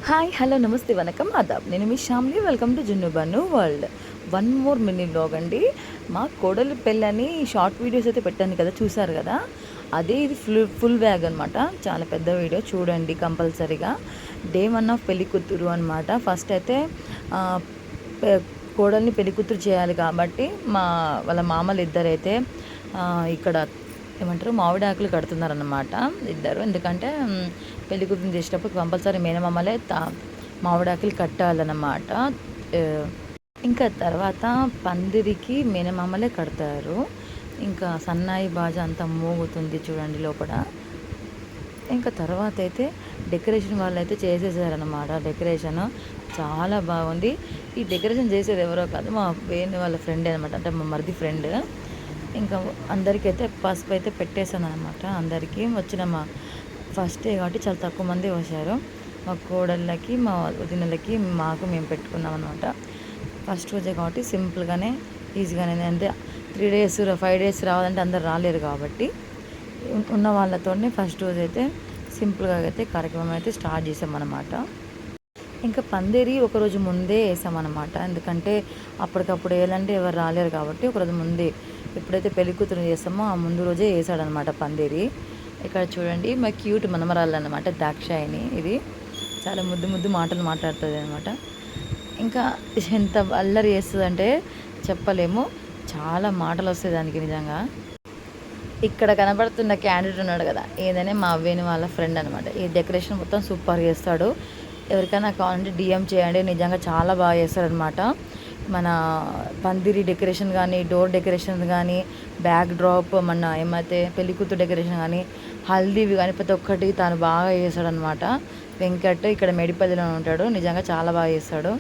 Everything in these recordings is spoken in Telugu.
హాయ్ హలో నమస్తే వనకం ఆదాబ్ నేను మీ Shyamli welcome to Junnu Bannu world. One more mini blog అండి. మా కోడలి పెళ్ళని షార్ట్ వీడియోస్ అయితే పెట్టాను కదా, చూసారు కదా. అదే ఇది ఫుల్ బ్యాగ్ అనమాట. చాలా పెద్ద వీడియో చూడండి కంపల్సరీగా. డే 1 ఆఫ్ పెళ్లి కూతురు అనమాట. ఫస్ట్ అయితే కోడల్ని పెళ్లి కూతురు చేయాలి కాబట్టి వాళ్ళ మామలు ఇద్దరైతే ఇక్కడ ఏమంటారు మామిడాకులు కడుతున్నారన్నమాట ఇద్దరు. ఎందుకంటే పెళ్లి కూతురు చేసేటప్పుడు కంపల్సరీ మేనమామలే మామిడాకులు కట్టాలన్నమాట. ఇంకా తర్వాత పందిరికి మేనమామలే కడతారు. ఇంకా సన్నాయి బాజా అంతా మోగుతుంది చూడండి లోపల. ఇంకా తర్వాత అయితే డెకరేషన్ వాళ్ళు అయితే చేసేసారనమాట. డెకరేషన్ చాలా బాగుంది. ఈ డెకరేషన్ చేసేది ఎవరో కాదు, మా వేణు వాళ్ళ ఫ్రెండ్ అనమాట, అంటే మా మరిది ఫ్రెండ్. ఇంకా అందరికైతే పసుపు అయితే పెట్టేశాను అనమాట. అందరికీ వచ్చిన మా ఫస్ట్ డే కాబట్టి చాలా తక్కువ మంది వచ్చారు. మా కోడళ్ళకి, మా వదినలకి, మాకు మేము పెట్టుకున్నాం అనమాట. ఫస్ట్ రోజే కాబట్టి సింపుల్గానే ఈజీగానే, అంటే 3 days 5 days రావాలంటే అందరు రాలేరు కాబట్టి ఉన్న వాళ్ళతోనే ఫస్ట్ రోజు అయితే సింపుల్గా అయితే కార్యక్రమం అయితే స్టార్ట్ చేసామన్నమాట. ఇంకా పందిరి ఒకరోజు ముందే వేసామన్నమాట. ఎందుకంటే అప్పటికప్పుడు వేయాలంటే ఎవరు రాలేరు కాబట్టి ఒకరోజు ముందే, ఎప్పుడైతే పెళ్లి కూతురు చేస్తామో ఆ ముందు రోజే వేసాడనమాట పందిరి. ఇక్కడ చూడండి మా క్యూట్ మనమరాళ్ళు అనమాట, దాక్షాయిని. ఇది చాలా ముద్దు ముద్దు మాటలు మాట్లాడుతుంది అనమాట. ఇంకా ఎంత అల్లరి చేస్తుందంటే చెప్పలేము, చాలా మాటలు వస్తాయి దానికి నిజంగా. ఇక్కడ కనబడుతున్న క్యాండిడేట్ ఉన్నాడు కదా, ఏదైనా మా అవ్వేని వాళ్ళ ఫ్రెండ్ అనమాట. ఈ డెకరేషన్ మొత్తం సూపర్ చేస్తాడు. ఎవరికైనా కావాలంటే డిఎం చేయండి, నిజంగా చాలా బాగా చేస్తారనమాట. మన పందిరి డెకరేషన్ కానీ, డోర్ డెకరేషన్ కానీ, బ్యాక్ డ్రాప్, మన ఏమైతే పెళ్ళికూతురు డెకరేషన్ కానీ, హల్దీవి కానీ ప్రతి ఒక్కటి తాను బాగా చేస్తాడనమాట. వెంకట్ ఇక్కడ మేడిపల్లిలో ఉంటాడు, నిజంగా చాలా బాగా చేస్తాడు.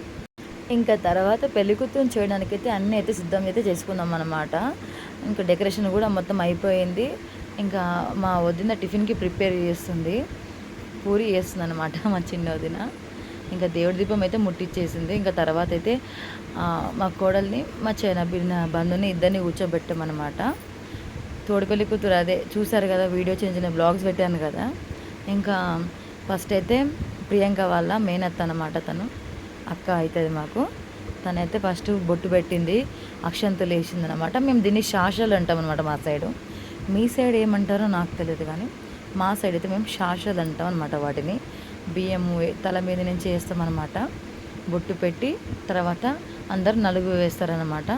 ఇంకా తర్వాత పెళ్ళికూతురుని చేయడానికైతే అన్నీ అయితే సిద్ధం అయితే చేసుకుందాం అనమాట. ఇంకా డెకరేషన్ కూడా మొత్తం అయిపోయింది. ఇంకా మా వదిన టిఫిన్కి ప్రిపేర్ చేస్తుంది, పూరి చేస్తుంది అనమాట మా చిన్న వదిన. ఇంకా దేవుడి దీపం అయితే ముట్టించేసింది. ఇంకా తర్వాత అయితే మా కోడల్ని మా బంధుని ఇద్దరిని కూర్చోబెట్టామన్నమాట. తోడుపెళ్లి కూతురు అదే చూసారు కదా, వీడియో చేంజ్ బ్లాగ్స్ పెట్టాను కదా. ఇంకా ఫస్ట్ అయితే ప్రియాంక వాళ్ళ మేనత్త అనమాట, తను అక్క అవుతుంది మాకు. తనైతే ఫస్ట్ బొట్టు పెట్టింది, అక్షంతలు వేసింది అనమాట. మేము దీన్ని శాషాలు అంటాం అనమాట మా సైడు. మీ సైడ్ ఏమంటారో నాకు తెలియదు, కానీ మా సైడ్ అయితే మేము శాషాలు అంటాం అనమాట. వాటిని బియ్యము తల మీద నుంచి వేస్తామన్నమాట. బొట్టు పెట్టి తర్వాత అందరూ నలుగు వేస్తారనమాట.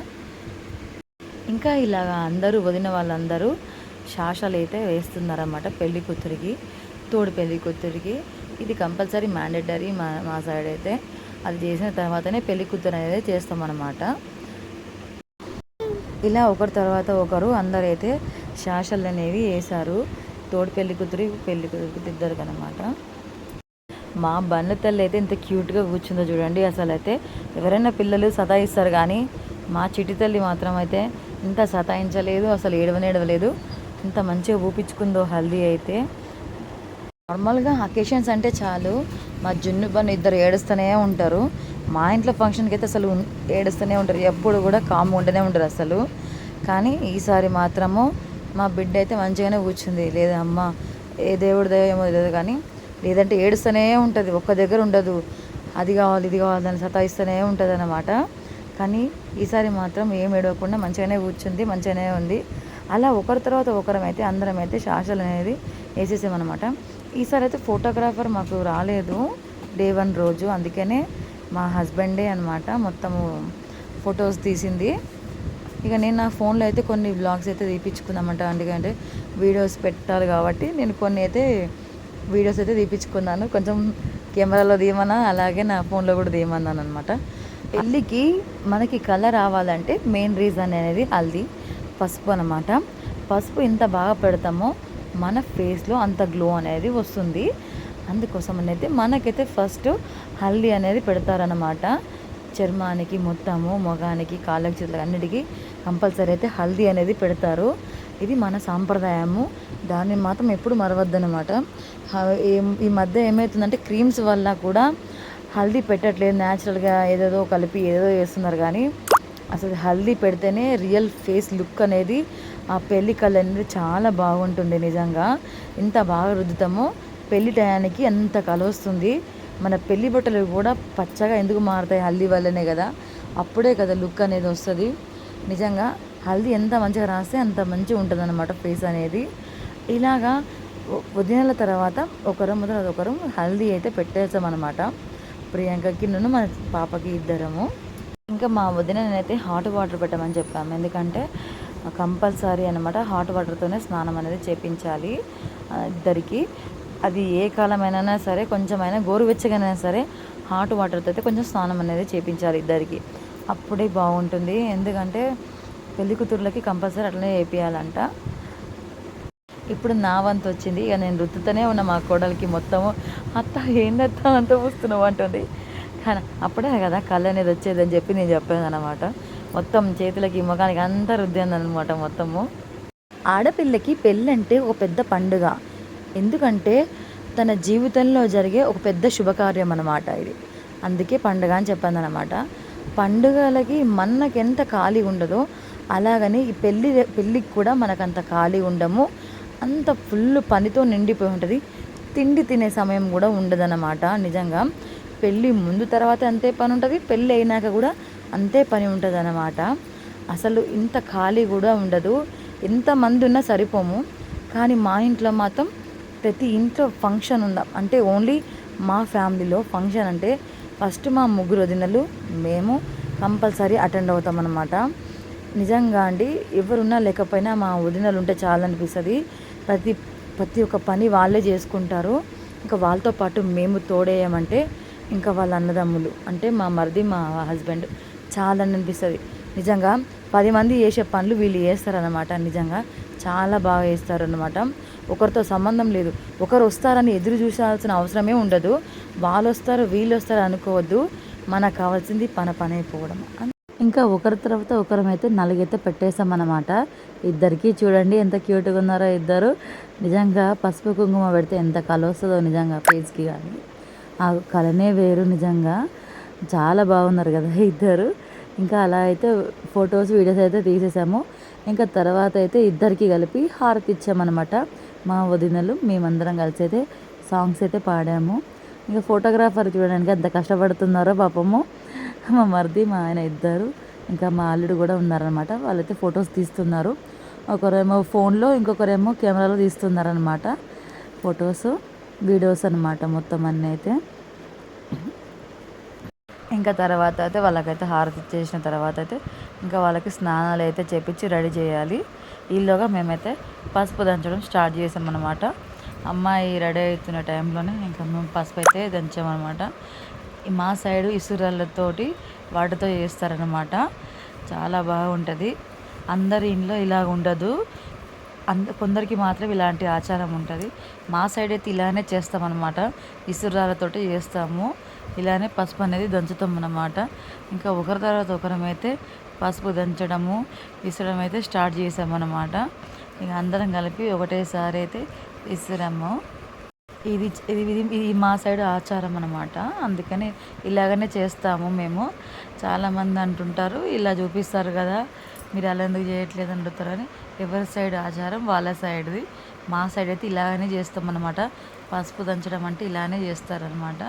ఇంకా ఇలాగా అందరూ వదిన వాళ్ళందరూ శాషాలు అయితే వేస్తున్నారన్నమాట పెళ్లి కూతురికి, తోడు పెళ్లి కూతురికి. ఇది కంపల్సరీ మ్యాండేటరీ మా సైడ్ అయితే. అది చేసిన తర్వాతనే పెళ్లి కూతురు అనేది చేస్తామన్నమాట. ఇలా ఒకరి తర్వాత ఒకరు అందరైతే శాషాలు అనేవి వేశారు, తోడు పెళ్లి కూతురికి ఇద్దరికి అనమాట. మా బన్న తల్లి అయితే ఎంత క్యూట్గా కూర్చుందో చూడండి. అసలు అయితే ఎవరైనా పిల్లలు సతాయిస్తారు, కానీ మా చిటి తల్లి మాత్రం అయితే ఇంత సతాయించలేదు, అసలు ఏడవలేదు. ఇంత మంచిగా ఊపించుకుందో హల్దీ అయితే. నార్మల్గా అకేషన్స్ అంటే చాలు మా జున్ను బన్ను ఇద్దరు ఏడుస్తూనే ఉంటారు. మా ఇంట్లో ఫంక్షన్కి అయితే అసలు ఏడుస్తూనే ఉంటారు, ఎప్పుడు కూడా కామ్ ఉండనే ఉంటారు అసలు. కానీ ఈసారి మాత్రము మా బిడ్డ అయితే మంచిగానే కూర్చుంది. లేదా అమ్మ ఏ దేవుడిదో ఏమో తెలియదు, కానీ లేదంటే ఏడుస్తూనే ఉంటుంది, ఒక్క దగ్గర ఉండదు. అది కావాలి ఇది కావాలి దాన్ని సతాయిస్తూనే ఉంటుంది అన్నమాట. కానీ ఈసారి మాత్రం ఏం ఏడవకుండా మంచిగానే కూర్చుంది, మంచిగానే ఉంది. అలా ఒకరి తర్వాత ఒకరం అయితే అందరం అయితే శాషాలు అనేది వేసేసామన్నమాట. ఈసారి అయితే ఫోటోగ్రాఫర్ మాకు రాలేదు డే 1 రోజు, అందుకనే మా హస్బెండే అనమాట మొత్తము ఫొటోస్ తీసింది. ఇక నేను నా ఫోన్లో అయితే కొన్ని బ్లాగ్స్ అయితే తీపించుకుందామంట, ఎందుకంటే వీడియోస్ పెట్టాలి కాబట్టి నేను కొన్ని అయితే వీడియోస్ అయితే తీపించుకున్నాను. కొంచెం కెమెరాలో తీయమన్నా, అలాగే నా ఫోన్లో కూడా తీయమన్నాను అనమాట. పెళ్ళికి మనకి కలర్ రావాలంటే మెయిన్ రీజన్ అనేది హల్దీ, పసుపు అనమాట. పసుపు ఎంత బాగా పెడతామో మన ఫేస్లో అంత గ్లో అనేది వస్తుంది. అందుకోసం అనేది మనకైతే ఫస్ట్ హల్దీ అనేది పెడతారనమాట. చర్మానికి మొత్తము, మొగానికి, కాళ్ళకి, చేతులకు అన్నిటికీ కంపల్సరీ అయితే హల్దీ అనేది పెడతారు. ఇది మన సాంప్రదాయము, దాన్ని మాత్రం ఎప్పుడు మరవద్దనమాట. ఈ మధ్య ఏమవుతుందంటే క్రీమ్స్ వల్ల కూడా హల్దీ పెట్టట్లేదు, న్యాచురల్గా ఏదేదో కలిపి ఏదేదో చేస్తున్నారు. కానీ అసలు హల్దీ పెడితేనే రియల్ ఫేస్ లుక్ అనేది, ఆ పెళ్లి కలర్ అనేది చాలా బాగుంటుంది నిజంగా. ఎంత బాగా రుద్దుతామో పెళ్లి టయానికి అంత కలొస్తుంది. మన పెళ్లి బట్టలు కూడా పచ్చగా ఎందుకు మారుతాయి? హల్దీ వల్లనే కదా. అప్పుడే కదా లుక్ అనేది వస్తుంది. నిజంగా హల్దీ ఎంత మంచిగా రాస్తే అంత మంచిగా ఉంటుంది అన్నమాట ఫేస్ అనేది. ఇలాగా వదినల తర్వాత ఒకరు మొదలు ఒకరు హల్దీ అయితే పెట్టేసామన్నమాట. ప్రియాంకకి నన్ను మన పాపకి ఇద్దరము. ఇంకా మా వదిననైతే హాట్ వాటర్ పెట్టమని చెప్పాము. ఎందుకంటే కంపల్సరీ అనమాట హాట్ వాటర్తోనే స్నానం అనేది చేపించాలి ఇద్దరికి. అది ఏ కాలమైనా సరే కొంచెమైనా గోరువెచ్చగానైనా సరే హాట్ వాటర్తో అయితే కొంచెం స్నానం అనేది చేపించాలి ఇద్దరికి. అప్పుడే బాగుంటుంది. ఎందుకంటే పెళ్లి కూతుర్లకి కంపల్సరీ అట్లనే చేపియాలంట. ఇప్పుడు నా వంతు వచ్చింది. ఇక నేను రుద్దుతూనే ఉన్న మా కోడలికి మొత్తము. అత్త ఏందత్త అంత పూస్తున్నావు అంటుంది. కానీ అప్పుడే కదా కళ్ళు అనేది వచ్చేదని చెప్పి నేను చెప్పాను అనమాట. మొత్తం చేతులకి ముఖానికి అంతా రుద్దాను అనమాట మొత్తము. ఆడపిల్లకి పెళ్ళంటే ఒక పెద్ద పండుగ. ఎందుకంటే తన జీవితంలో జరిగే ఒక పెద్ద శుభకార్యం అన్నమాట ఇది. అందుకే పండుగ అని చెప్పాను అనమాట. పండుగలకి మనకెంత ఖాళీ ఉండదో అలాగని ఈ పెళ్ళికి కూడా మనకంత ఖాళీ ఉండము. అంత ఫుల్ పనితో నిండిపోయి ఉంటుంది. తిండి తినే సమయం కూడా ఉండదన్నమాట. నిజంగా పెళ్ళి ముందు తర్వాత అంతే పని ఉంటుంది, పెళ్ళి అయినాక కూడా అంతే పని ఉంటుంది అన్నమాట. అసలు ఇంత ఖాళీ కూడా ఉండదు. ఎంతమంది ఉన్నా సరిపోము. కానీ మా ఇంట్లో మాత్రం ప్రతి ఇంట్లో ఫంక్షన్ ఉందా అంటే ఓన్లీ మా ఫ్యామిలీలో ఫంక్షన్ అంటే ఫస్ట్ మా ముగ్గురు వదినలు మేము కంపల్సరీ అటెండ్ అవుతాం అన్నమాట. నిజంగా అండి ఎవరున్నా లేకపోయినా మా వదినలు ఉంటే చాలా అనిపిస్తుంది. ప్రతి ఒక్క పని వాళ్ళే చేసుకుంటారు. ఇంకా వాళ్ళతో పాటు మేము తోడేయమంటే ఇంకా వాళ్ళ అన్నదమ్ములు అంటే మా మరిది మా హస్బెండ్ చాలా అనిపిస్తుంది. నిజంగా 10 మంది చేసే పనులు వీళ్ళు చేస్తారనమాట. నిజంగా చాలా బాగా చేస్తారు అనమాట. ఒకరితో సంబంధం లేదు. ఒకరు వస్తారని ఎదురు చూసాల్సిన అవసరమే ఉండదు. వాళ్ళు వస్తారు వీళ్ళు వస్తారు అనుకోవద్దు. మనకు కావాల్సింది పని అయిపోవడం. ఇంకా ఒకరి తర్వాత ఒకరమైతే 4 అయితే పెట్టేసామన్నమాట. ఇద్దరికి చూడండి ఎంత క్యూట్గా ఉన్నారో ఇద్దరు. నిజంగా పసుపు కుంకుమ పెడితే ఎంత కళ వస్తుందో నిజంగా ఫేస్కి. కానీ ఆ కళనే వేరు. నిజంగా చాలా బాగున్నారు కదా ఇద్దరు. ఇంకా అలా అయితే ఫొటోస్ వీడియోస్ అయితే తీసేసాము. ఇంకా తర్వాత అయితే ఇద్దరికి కలిపి హారతి ఇచ్చామన్నమాట. మా వదినలు మేమందరం కలిసి అయితే సాంగ్స్ అయితే పాడాము. ఇంకా ఫోటోగ్రాఫర్ చూడడానికి ఎంత కష్టపడుతున్నారో పాపము. మా మరిది మా ఆయన ఇద్దరు ఇంకా మా అల్లుడు కూడా ఉన్నారనమాట. వాళ్ళైతే ఫొటోస్ తీస్తున్నారు. ఒకరేమో ఫోన్లో ఇంకొకరేమో కెమెరాలో తీస్తున్నారనమాట ఫొటోస్ వీడియోస్ అనమాట మొత్తం అన్నీ అయితే. ఇంకా తర్వాత అయితే వాళ్ళకైతే హారతి ఇచ్చేసిన తర్వాత అయితే ఇంకా వాళ్ళకి స్నానాలు అయితే చేపించి రెడీ చేయాలి. ఈలోగా మేమైతే పసుపు దంచడం స్టార్ట్ చేసామన్నమాట. అమ్మాయి రెడీ అవుతున్న టైంలోనే ఇంకా మేము పసుపు అయితే దంచామన్నమాట. మా సైడు ఇసురాళ్ళతోటి వాటితో చేస్తారనమాట. చాలా బాగుంటుంది. అందరి ఇంట్లో ఇలా ఉండదు. కొందరికి మాత్రం ఇలాంటి ఆచారం ఉంటుంది. మా సైడ్ అయితే ఇలానే చేస్తామన్నమాట. ఇసురాలతోటి చేస్తాము. ఇలానే పసుపు అనేది దంచుతాం అన్నమాట. ఇంకా ఒకరి తర్వాత ఒకరమైతే పసుపు దంచడము విసరడం అయితే స్టార్ట్ చేసామన్నమాట. ఇక అందరం కలిపి ఒకటేసారి అయితే విసిరాము. ఇది ఇది ఇది మా సైడ్ ఆచారం అన్నమాట. అందుకని ఇలాగనే చేస్తాము మేము. చాలామంది అంటుంటారు ఇలా చూపిస్తారు కదా మీరు అలా ఎందుకు చేయట్లేదు అంటారని. ఎవరి సైడ్ ఆచారం వాళ్ళ సైడ్ది. మా సైడ్ అయితే ఇలాగనే చేస్తామన్నమాట. పసుపు దంచడం అంటే ఇలానే చేస్తారనమాట.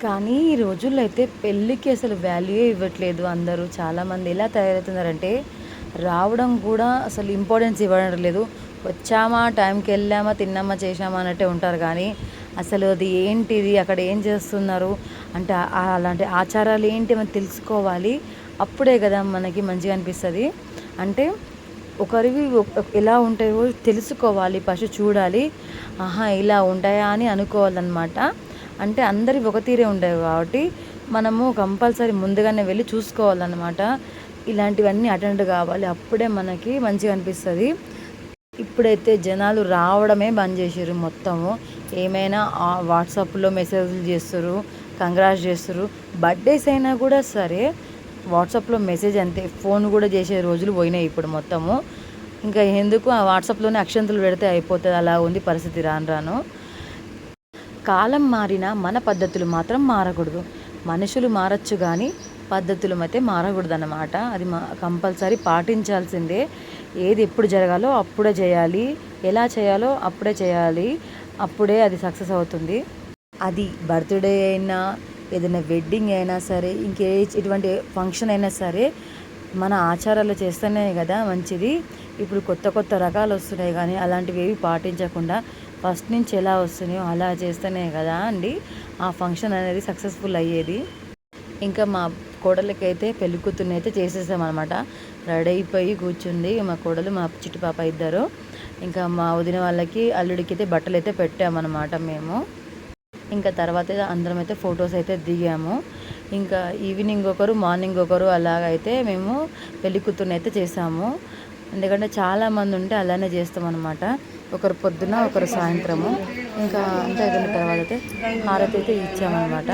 కానీ ఈ రోజుల్లో అయితే పెళ్ళికి అసలు వాల్యూ ఇవ్వట్లేదు అందరూ. చాలామంది ఎలా తయారవుతున్నారంటే రావడం కూడా అసలు ఇంపార్టెన్స్ ఇవ్వడం లేదు. వచ్చామా టైంకి వెళ్ళామా తిన్నామా చేసామా అన్నట్టే ఉంటారు. కానీ అసలు అది ఏంటిది అక్కడ ఏం చేస్తున్నారు అంటే అలాంటి ఆచారాలు ఏంటి మనం తెలుసుకోవాలి. అప్పుడే కదా మనకి మంచిగా అనిపిస్తుంది. అంటే ఒకరివి ఎలా ఉంటాయో తెలుసుకోవాలి, ఫస్ట్ చూడాలి. ఆహా ఇలా ఉంటాయా అని అనుకోవాలన్నమాట. అంటే అందరివి ఒక తీరే ఉండేవి కాబట్టి మనము కంపల్సరీ ముందుగానే వెళ్ళి చూసుకోవాలన్నమాట. ఇలాంటివన్నీ అటెండ్ కావాలి. అప్పుడే మనకి మంచిగా అనిపిస్తుంది. ఇప్పుడైతే జనాలు రావడమే బంద్ చేసారు మొత్తము. ఏమైనా వాట్సాప్లో మెసేజ్లు చేస్తారు, కంగ్రాట్స్ చేస్తారు. బర్త్డేస్ అయినా కూడా సరే వాట్సాప్లో మెసేజ్ అంతే. ఫోన్ కూడా చేసే రోజులు పోయినాయి ఇప్పుడు మొత్తము. ఇంకా ఎందుకు ఆ వాట్సాప్లోనే అక్షంతలు పెడితే అయిపోతుంది. అలా ఉంది పరిస్థితి రాను రాను. కాలం మారినా మన పద్ధతులు మాత్రం మారకూడదు. మనుషులు మారచ్చు కానీ పద్ధతులు అయితే మారకూడదు అన్నమాట. అది కంపల్సరీ పాటించాల్సిందే. ఏది ఎప్పుడు జరగాలో అప్పుడే చేయాలి, ఎలా చేయాలో అప్పుడే చేయాలి. అప్పుడే అది సక్సెస్ అవుతుంది. అది బర్త్డే అయినా ఏదైనా వెడ్డింగ్ అయినా సరే ఇంకే ఇటువంటి ఫంక్షన్ అయినా సరే మన ఆచారాలు చేస్తేనే కదా మంచిది. ఇప్పుడు కొత్త కొత్త రకాలు వస్తున్నాయి కానీ అలాంటివి ఏవి పాటించకుండా ఫస్ట్ నుంచి ఎలా వస్తున్నాయో అలా చేస్తేనే కదా అండి ఆ ఫంక్షన్ అనేది సక్సెస్ఫుల్ అయ్యేది. ఇంకా మా కోడలికైతే పెళ్లి కూతుర్ని అయితే చేసేసామన్నమాట. రెడీ అయిపోయి కూర్చుంది మా కోడలు, మా చిట్టి పాప ఇద్దరు. ఇంకా మా వదిన వాళ్ళకి అల్లుడికి అయితే బట్టలు అయితే పెట్టామన్నమాట మేము. ఇంకా తర్వాత అందరం అయితే ఫొటోస్ అయితే దిగాము. ఇంకా ఈవినింగ్ ఒకరు, మార్నింగ్ ఒకరు అలాగైతే మేము పెళ్లి కూతుర్ని అయితే చేసాము. ఎందుకంటే చాలామంది ఉంటే అలానే చేస్తామన్నమాట. ఒకరు పొద్దున ఒకరు సాయంత్రము. ఇంకా అంతా అయిపోయిన తర్వాత అయితే హారతి అయితే ఇచ్చామన్నమాట.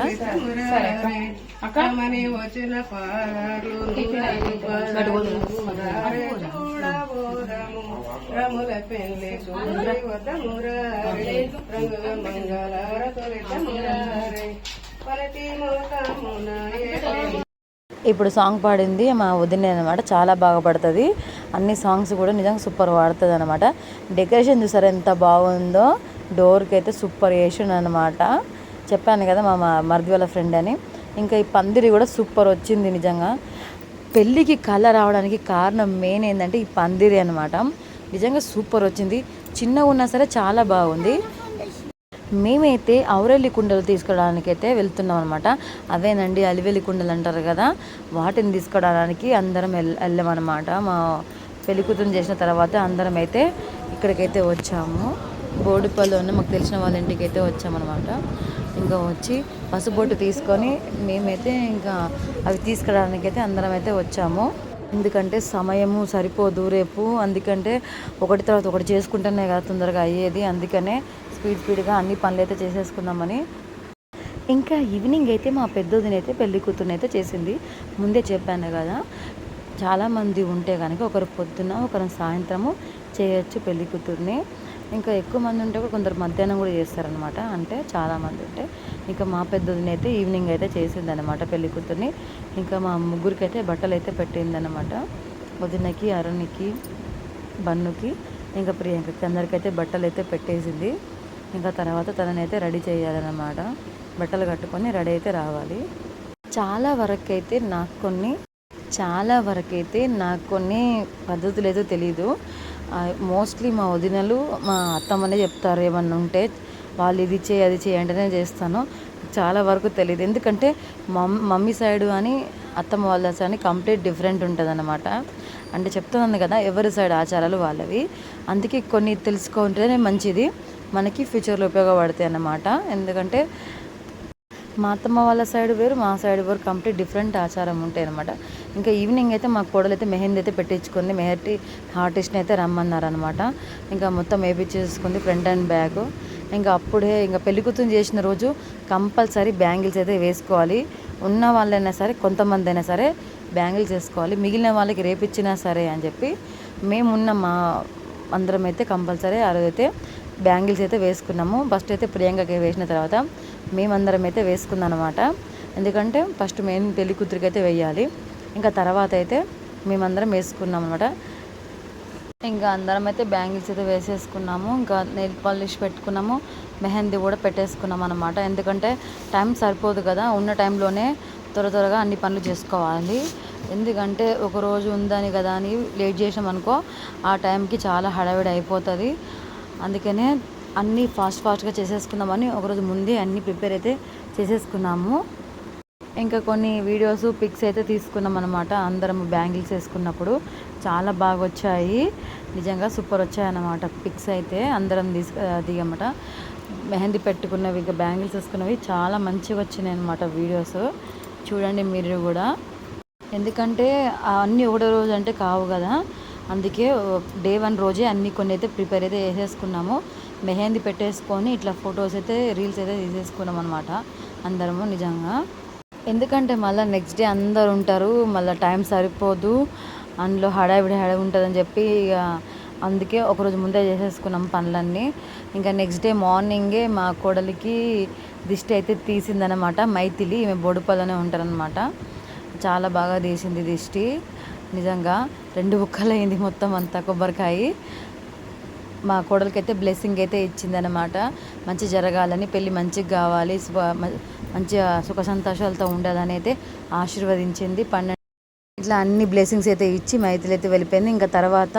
ఇప్పుడు సాంగ్ పాడింది మా వదిన అనమాట. చాలా బాగా పడుతుంది. అన్ని సాంగ్స్ కూడా నిజంగా సూపర్ పాడుతుంది అనమాట. డెకరేషన్ చూసారు ఎంత బాగుందో. డోర్కి అయితే సూపర్ వేసిండు అనమాట. చెప్పాను కదా మా మరిది వాళ్ళ ఫ్రెండ్ అని. ఇంకా ఈ పందిరి కూడా సూపర్ వచ్చింది నిజంగా. పెళ్ళికి కళ రావడానికి కారణం మెయిన్ ఏంటంటే ఈ పందిరి అనమాట. నిజంగా సూపర్ వచ్చింది. చిన్నగా ఉన్నా సరే చాలా బాగుంది. మేమైతే ఔరెల్లి కుండలు తీసుకురావడానికైతే వెళ్తున్నాం అనమాట. అవేనండి అలివెల్లి కుండలు అంటారు కదా, వాటిని తీసుకురావడానికి అందరం వెళ్ళామన్నమాట. మా పెళ్లి కూతురుని చేసిన తర్వాత అందరం అయితే ఇక్కడికైతే వచ్చాము. బోడుపల్లిలోనే మాకు తెలిసిన వాళ్ళ ఇంటికి అయితే వచ్చామన్నమాట. ఇంకా వచ్చి పసుబొట్టు తీసుకొని మేమైతే ఇంకా అవి తీసుకురావడానికి అయితే అందరం అయితే వచ్చాము. ఎందుకంటే సమయము సరిపోదు రేపు. అందుకంటే ఒకటి తర్వాత ఒకటి చేసుకుంటేనే కదా తొందరగా అయ్యేది. అందుకనే స్పీడ్గా అన్ని పనులు అయితే చేసేసుకుందామని. ఇంకా ఈవినింగ్ అయితే మా పెద్దోదిన అయితే పెళ్లి కూతురుని అయితే చేసింది. ముందే చెప్పాను కదా, చాలామంది ఉంటే కనుక ఒకరు పొద్దున ఒకరు సాయంత్రము చేయొచ్చు పెళ్లి కూతుర్ని. ఇంకా ఎక్కువ మంది ఉంటే కూడా కొందరు మధ్యాహ్నం కూడా చేస్తారనమాట. అంటే చాలామంది ఉంటే ఇంకా మా పెద్దదిని అయితే ఈవినింగ్ అయితే చేసిందనమాట పెళ్లి కూతుర్ని. ఇంకా మా ముగ్గురికి అయితే బట్టలు అయితే పెట్టిందనమాట. వదినకి, అరుణ్కి, బన్నుకి, ఇంకా ప్రియాంకకి అందరికైతే బట్టలు అయితే పెట్టేసింది. ఇంకా తర్వాత తననైతే రెడీ చేయాలన్నమాట. బట్టలు కట్టుకొని రెడీ అయితే రావాలి. చాలా వరకైతే నాకు కొన్ని పద్ధతులు అయితే తెలీదు. మోస్ట్లీ మా వదినలు మా అత్తమ్మనే చెప్తారు. ఏమన్నా ఉంటే వాళ్ళు ఇది చేయి అది చేయి అంటేనే చేస్తాను. చాలా వరకు తెలియదు. ఎందుకంటే మమ్మీ సైడు అని అత్తమ్మ వాళ్ళ సైడ్ అని కంప్లీట్ డిఫరెంట్ ఉంటుంది అన్నమాట. అంటే చెప్తున్నాను కదా, ఎవరి సైడ్ ఆచారాలు వాళ్ళవి. అందుకే కొన్ని తెలుసుకుంటేనే మంచిది, మనకి ఫ్యూచర్లో ఉపయోగపడతాయి అన్నమాట. ఎందుకంటే మా అత్తమ్మ వాళ్ళ సైడ్ వేరు, మా సైడ్ వేరు, కంప్లీట్ డిఫరెంట్ ఆచారం ఉంటాయి అనమాట. ఇంకా ఈవినింగ్ అయితే మా కోడలు అయితే మెహందీ అయితే పెట్టించుకుంది. మెహందీ ఆర్టిస్ట్ని అయితే రమ్మన్నారనమాట. ఇంకా మొత్తం వేపించేసుకుంది ఫ్రంట్ అండ్ బ్యాక్. ఇంకా అప్పుడే ఇంకా పెళ్ళికూతురు చేసిన రోజు కంపల్సరీ బ్యాంగిల్స్ అయితే వేసుకోవాలి. ఉన్న వాళ్ళైనా సరే, కొంతమంది అయినా సరే బ్యాంగిల్స్ వేసుకోవాలి. మిగిలిన వాళ్ళకి రేపిచ్చినా సరే అని చెప్పి మేమున్న మా అందరం అయితే కంపల్సరీ ఆ రోజైతే బ్యాంగిల్స్ అయితే వేసుకున్నాము. ఫస్ట్ అయితే ప్రియాంకకి వేసిన తర్వాత మేమందరం అయితే వేసుకున్నాం అనమాట. ఎందుకంటే ఫస్ట్ మెయిన్ పెళ్లి కూతురికి అయితే వేయాలి. ఇంకా తర్వాత అయితే మేమందరం వేసుకున్నాం అనమాట. ఇంకా అందరం అయితే బ్యాంగిల్స్ అయితే వేసేసుకున్నాము. ఇంకా నెయిల్ పాలిష్ పెట్టుకున్నాము, మెహందీ కూడా పెట్టేసుకున్నాం అనమాట. ఎందుకంటే టైం సరిపోదు కదా, ఉన్న టైంలోనే త్వరగా అన్ని పనులు చేసుకోవాలి. ఎందుకంటే ఒకరోజు ఉందని కదా అని లేట్ చేసాం అనుకో, ఆ టైంకి చాలా హడావిడి అయిపోతుంది. అందుకనే అన్నీ ఫాస్ట్గా చేసేసుకుందామని ఒకరోజు ముందే అన్నీ ప్రిపేర్ అయితే చేసేసుకున్నాము. ఇంకా కొన్ని వీడియోస్, పిక్స్ అయితే తీసుకున్నాం అనమాట. అందరం బ్యాంగిల్స్ వేసుకున్నప్పుడు చాలా బాగా వచ్చాయి. నిజంగా సూపర్ వచ్చాయన్నమాట పిక్స్ అయితే. అందరం దిగమాట మెహందీ పెట్టుకున్నవి, ఇంకా బ్యాంగిల్స్ వేసుకున్నవి చాలా మంచిగా వచ్చినాయి అనమాట వీడియోస్. చూడండి మీరు కూడా. ఎందుకంటే అన్నీ ఒకటో రోజు అంటే కావు కదా, అందుకే డే 1 రోజే అన్నీ కొన్ని అయితే ప్రిపేర్ అయితే చేసేసుకున్నాము. మెహందీ పెట్టేసుకొని ఇట్లా ఫొటోస్ అయితే, రీల్స్ అయితే తీసేసుకున్నాం అనమాట అందరము. నిజంగా ఎందుకంటే మళ్ళీ నెక్స్ట్ డే అందరు ఉంటారు, మళ్ళీ టైం సరిపోదు, అందులో హడావిడి ఉంటుందని చెప్పి ఇక అందుకే ఒకరోజు ముందే చేసేసుకున్నాం పనులన్నీ. ఇంకా నెక్స్ట్ డే మార్నింగే మా కోడలికి దిష్టి అయితే తీసిందనమాట. మైథిలి, ఈమె బోడుపల్లిలోనే ఉంటారనమాట. చాలా బాగా తీసింది దిష్టి. నిజంగా 2 బుక్కలు అయింది మొత్తం అంతా కొబ్బరికాయ. మా కోడలికైతే బ్లెస్సింగ్ అయితే ఇచ్చిందనమాట. మంచి జరగాలని, పెళ్ళి మంచిగా కావాలి, మంచిగా సుఖ సంతోషాలతో ఉండాలని అయితే ఆశీర్వదించింది. ఇట్లా అన్ని బ్లెస్సింగ్స్ అయితే ఇచ్చి మైత్రి అయితే వెళ్ళిపోయింది. ఇంకా తర్వాత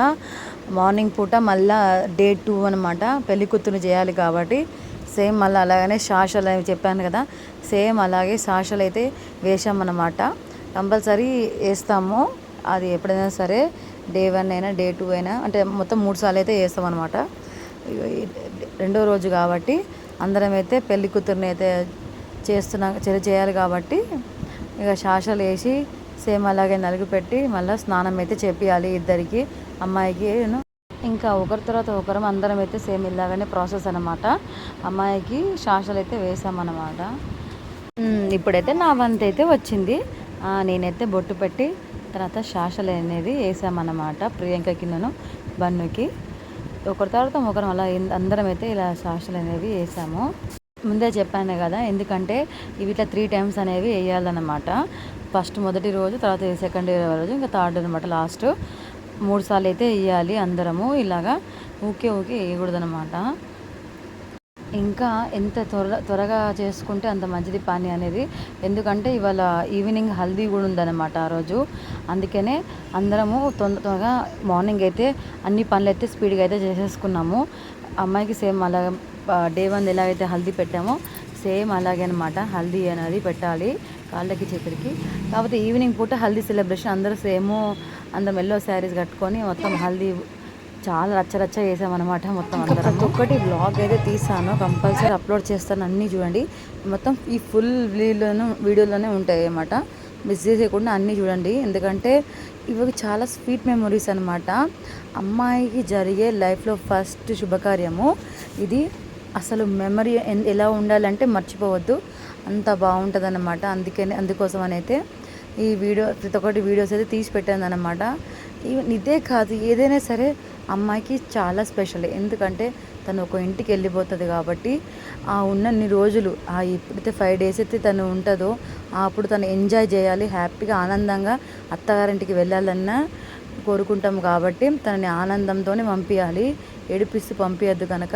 మార్నింగ్ పూట మళ్ళీ డే 2 అనమాట. పెళ్లి కూతురు చేయాలి కాబట్టి సేమ్ మళ్ళీ అలాగనే శాషలు అని చెప్పాను కదా, సేమ్ అలాగే శాషలు అయితే వేసామన్నమాట. కంపల్సరీ వేస్తాము అది ఎప్పుడైనా సరే, డే 1 అయినా డే 2 అయినా, అంటే మొత్తం 3 సార్లు అయితే వేస్తాం అనమాట. రెండో రోజు కాబట్టి అందరం అయితే పెళ్లి కూతుర్ని అయితే చేయాలి కాబట్టి ఇక శాషలు వేసి సేమ్ అలాగే నలుగు పెట్టి మళ్ళీ స్నానం అయితే చేపియాలి ఇద్దరికి, అమ్మాయికి. ఇంకా ఒకరి తర్వాత ఒకరం అందరం అయితే సేమ్ ఇలాగనే ప్రాసెస్ అనమాట. అమ్మాయికి శాషలు అయితే వేసామన్నమాట. ఇప్పుడైతే నా వంతు అయితే వచ్చింది. నేనైతే బొట్టు పెట్టి తర్వాత శాషలు అనేది వేసామన్నమాట. ప్రియాంకకి నేను బన్నుకి ఒకరి తర్వాత ఒకరం అలా అందరం అయితే ఇలా శాషలు అనేవి వేసాము. ముందే చెప్పాను కదా, ఎందుకంటే ఇవి ఇట్లా 3 టైమ్స్ అనేవి వేయాలన్నమాట. ఫస్ట్ మొదటి రోజు, తర్వాత సెకండ్ రోజు, ఇంకా థర్డ్ అనమాట లాస్ట్. 3 సార్లు అయితే వేయాలి అందరము. ఇలాగా ఊకే వేయకూడదనమాట. ఇంకా ఎంత త్వరగా చేసుకుంటే అంత మంచిది పని అనేది. ఎందుకంటే ఇవాళ ఈవినింగ్ హల్దీ కూడా ఉందన్నమాట ఆ రోజు. అందుకనే అందరము త్వరగా మార్నింగ్ అయితే అన్ని పనులు అయితే స్పీడ్గా అయితే చేసేసుకున్నాము. అమ్మాయికి సేమ్ అలా డే 1 ఎలాగైతే హల్దీ పెట్టామో సేమ్ అలాగే అనమాట. హల్దీ అనేది పెట్టాలి కాళ్ళకి చేతులకి. కాకపోతే ఈవినింగ్ పూట హల్దీ సెలబ్రేషన్ అందరూ సేమ్ అందరం ఎల్లో శారీస్ కట్టుకొని మొత్తం హల్దీ చాలా రచ్చ చేసామన్నమాట. మొత్తం ప్రతి ఒక్కటి బ్లాగ్ అయితే తీసాను, కంపల్సరీ అప్లోడ్ చేస్తాను. అన్నీ చూడండి, మొత్తం ఈ ఫుల్ వీడియోలోనే ఉంటాయి అన్నమాట. మిస్ చేయకుండా అన్నీ చూడండి, ఎందుకంటే ఇవి చాలా స్వీట్ మెమొరీస్ అనమాట. అమ్మాయికి జరిగే లైఫ్లో ఫస్ట్ శుభకార్యము ఇది. అసలు మెమరీ ఎలా ఉండాలంటే మర్చిపోవద్దు, అంత బాగుంటుంది అన్నమాట. అందుకోసం అని అయితే ఈ ప్రతి ఒక్కటి వీడియోస్ అయితే తీసి పెట్టాను అనమాట. ఇదే కాదు, ఏదైనా సరే అమ్మాయికి చాలా స్పెషల్. ఎందుకంటే తను ఒక ఇంటికి వెళ్ళిపోతుంది కాబట్టి ఆ ఉన్నన్ని రోజులు, ఎప్పుడైతే 5 days అయితే తను ఉంటుందో అప్పుడు తను ఎంజాయ్ చేయాలి, హ్యాపీగా ఆనందంగా అత్తగారింటికి వెళ్ళాలన్నా కోరుకుంటాము. కాబట్టి తనని ఆనందంతోనే పంపించాలి, ఏడిపిస్తూ పంపించద్దు. కనుక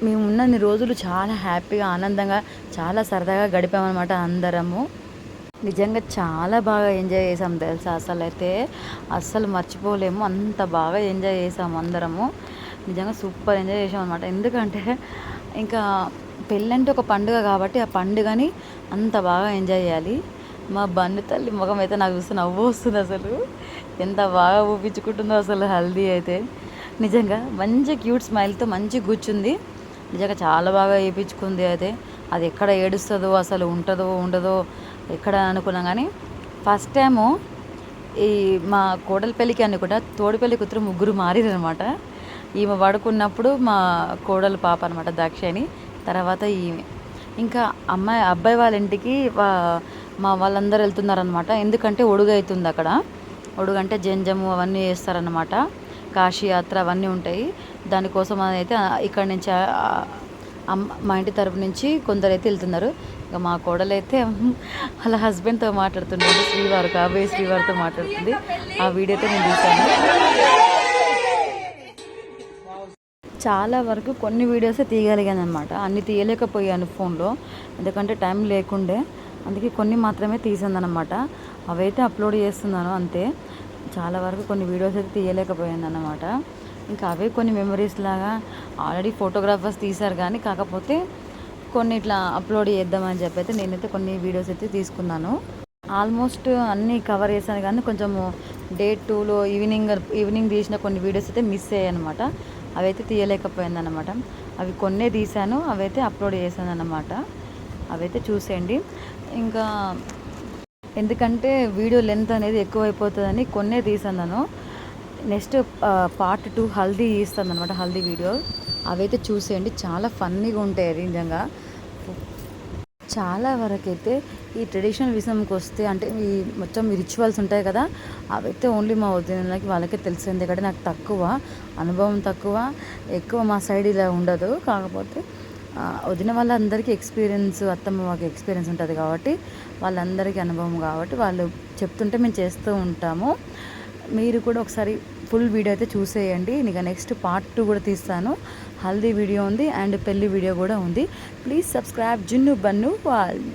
మేము ఉన్నన్ని రోజులు చాలా హ్యాపీగా ఆనందంగా చాలా సరదాగా గడిపామన్నమాట అందరము. నిజంగా చాలా బాగా ఎంజాయ్ చేసాం తెలుసా. అస్సలు మర్చిపోలేము, అంత బాగా ఎంజాయ్ చేసాము అందరము. నిజంగా సూపర్ ఎంజాయ్ చేసాం అనమాట. ఎందుకంటే ఇంకా పెళ్ళంటే ఒక పండుగ కాబట్టి ఆ పండుగని అంత బాగా ఎంజాయ్ చేయాలి. మా బండి తల్లి ముఖం అయితే నాకు చూస్తే నవ్వు వస్తుంది. అసలు ఎంత బాగా ఊపించుకుంటుందో అసలు హల్దీ అయితే. నిజంగా మంచి క్యూట్ స్మైల్తో మంచి కూర్చుంది. నిజంగా చాలా బాగా వేయించుకుంది. అయితే అది ఎక్కడ ఏడుస్తుందో, అసలు ఉంటుందో ఉండదో ఎక్కడ అనుకున్నాం. కానీ ఫస్ట్ టైము ఈ మా కోడలి పెళ్ళికి అని కూడా తోడు పెళ్ళి కూతురు 3 మారిరనమాట. ఈమె పడుకున్నప్పుడు మా కోడలు పాప అనమాట దాక్షాయణి, తర్వాత ఈమె. ఇంకా అబ్బాయి వాళ్ళ ఇంటికి మా వాళ్ళందరూ వెళ్తున్నారనమాట. ఎందుకంటే ఒడుగు అవుతుంది అక్కడ. ఒడుగు అంటే జంజము అవన్నీ వేస్తారనమాట, కాశీయాత్ర అవన్నీ ఉంటాయి. దానికోసం అయితే ఇక్కడ నుంచి మా ఇంటి తరపు నుంచి కొందరైతే వెళ్తున్నారు. ఇక మా కోడలైతే వాళ్ళ హస్బెండ్తో మాట్లాడుతుంది, శ్రీవారు కాబోయే శ్రీవారితో మాట్లాడుతుంది. ఆ వీడియో అయితే నేను తీశాను. చాలా వరకు కొన్ని వీడియోసే తీయగలిగాను అనమాట, అన్ని తీయలేకపోయాను ఫోన్లో, ఎందుకంటే టైం లేకుండే. అందుకే కొన్ని మాత్రమే తీసిందనమాట. అవైతే అప్లోడ్ చేస్తున్నాను అంతే. చాలా వరకు కొన్ని వీడియోస్ అయితే తీయలేకపోయాను అన్నమాట. ఇంకా అవే కొన్ని మెమరీస్ లాగా. ఆల్రెడీ ఫోటోగ్రాఫర్స్ తీశారు, కానీ కాకపోతే కొన్ని ఇట్లా అప్లోడ్ చేద్దామని చెప్పి అయితే నేనైతే కొన్ని వీడియోస్ అయితే తీసుకున్నాను. ఆల్మోస్ట్ అన్నీ కవర్ చేశాను, కానీ కొంచెము డే 2లో ఈవినింగ్ తీసిన కొన్ని వీడియోస్ అయితే మిస్ అయ్యాయి అనమాట. అవైతే తీయలేకపోయింది అనమాట. అవి కొన్నే తీశాను, అవైతే అప్లోడ్ చేశాను అన్నమాట. అవైతే చూసేయండి. ఇంకా ఎందుకంటే వీడియో లెంత్ అనేది ఎక్కువైపోతుందని కొన్నే తీసాను. నెక్స్ట్ పార్ట్ 2 హల్దీ ఇస్తాను అనమాట, హల్దీ వీడియో. అవైతే చూసేయండి, చాలా ఫన్నీగా ఉంటాయి నిజంగా. చాలా వరకు అయితే ఈ ట్రెడిషనల్ విషయంకి వస్తే, అంటే ఈ మొత్తం రిచువల్స్ ఉంటాయి కదా, అవైతే ఓన్లీ మా వదినలకి వాళ్ళకే తెలిసింది. ఎందుకంటే నాకు అనుభవం తక్కువ, ఎక్కువ మా సైడ్ ఇలా ఉండదు. కాకపోతే వదిన వాళ్ళందరికీ ఎక్స్పీరియన్స్, అత్తమ్మ మాకు ఎక్స్పీరియన్స్ ఉంటుంది కాబట్టి వాళ్ళందరికీ అనుభవం కాబట్టి వాళ్ళు చెప్తుంటే మేము చేస్తూ ఉంటాము. మీరు కూడా ఒకసారి ఫుల్ వీడియో అయితే చూసేయండి. ఇక నెక్స్ట్ పార్ట్ 2 కూడా తీస్తాను. హల్దీ వీడియో ఉంది అండ్ పెళ్లి వీడియో కూడా ఉంది. ప్లీజ్ సబ్స్క్రైబ్ జున్ను బన్ను వాల్.